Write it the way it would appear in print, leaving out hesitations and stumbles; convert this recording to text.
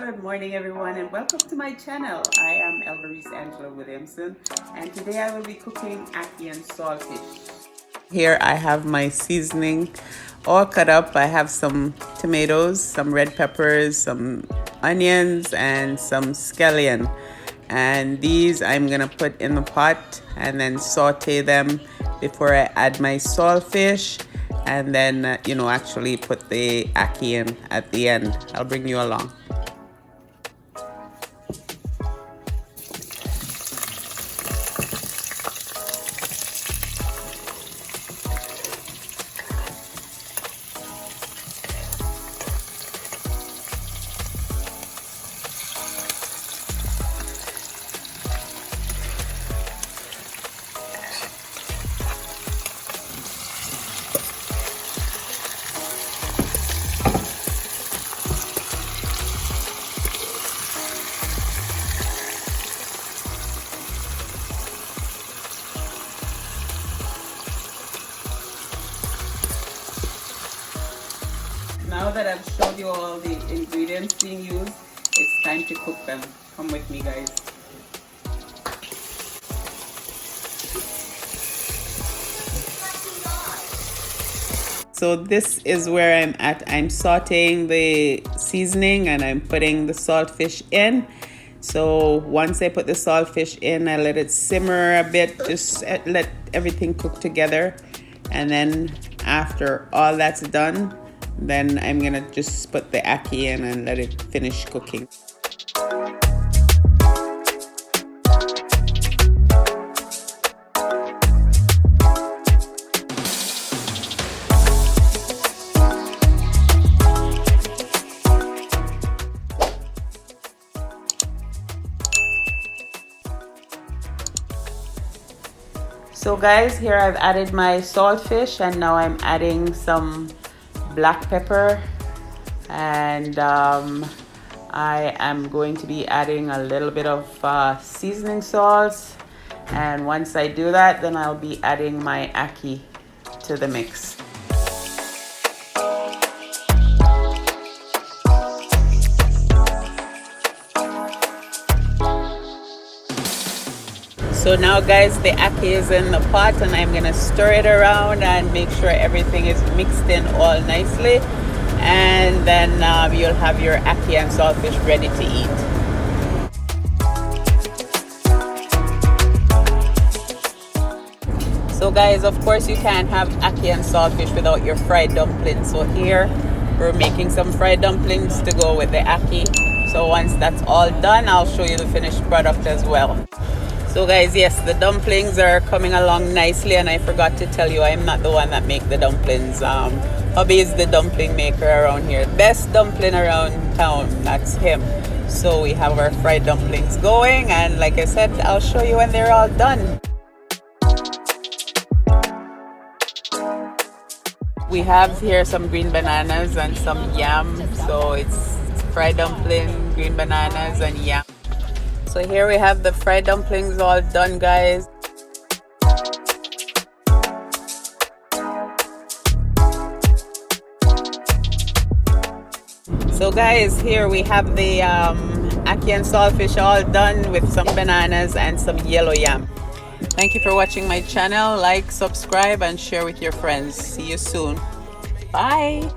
Good morning everyone and welcome to my channel. I am Elvarise Angela Williamson and today I will be cooking ackee and saltfish. Here I have my seasoning all cut up. I have some tomatoes, some red peppers, some onions and some scallion. And these I'm gonna put in the pot and then saute them before I add my saltfish and then actually put the ackee in at the end. I'll bring you along. Now that I've showed you all the ingredients being used, it's time to cook them. Come with me, guys. So this is where I'm at. I'm sauteing the seasoning and I'm putting the saltfish in. So once I put the saltfish in, I let it simmer a bit, just let everything cook together. And then after all that's done, then I'm gonna just put the ackee in and let it finish cooking. So guys, here I've added my saltfish and now I'm adding some black pepper and I am going to be adding a little bit of seasoning salt, and once I do that then I'll be adding my ackee to the mix. So now guys, the ackee is in the pot and I'm gonna stir it around and make sure everything is mixed in all nicely, and then you'll have your ackee and saltfish ready to eat. So guys, of course you can't have ackee and saltfish without your fried dumplings. So here we're making some fried dumplings to go with the ackee. So once that's all done, I'll show you the finished product as well. So guys, yes, the dumplings are coming along nicely, and I forgot to tell you, I'm not the one that make the dumplings. Hubby is the dumpling maker around here. Best dumpling around town, that's him. So we have our fried dumplings going, and like I said, I'll show you when they're all done. We have here some green bananas and some yam. So it's fried dumpling, green bananas and yam. So here we have the fried dumplings all done, guys. So guys, here we have the ackee and saltfish all done with some bananas and some yellow yam. Thank you for watching my channel. Like, subscribe and share with your friends. See you soon. Bye.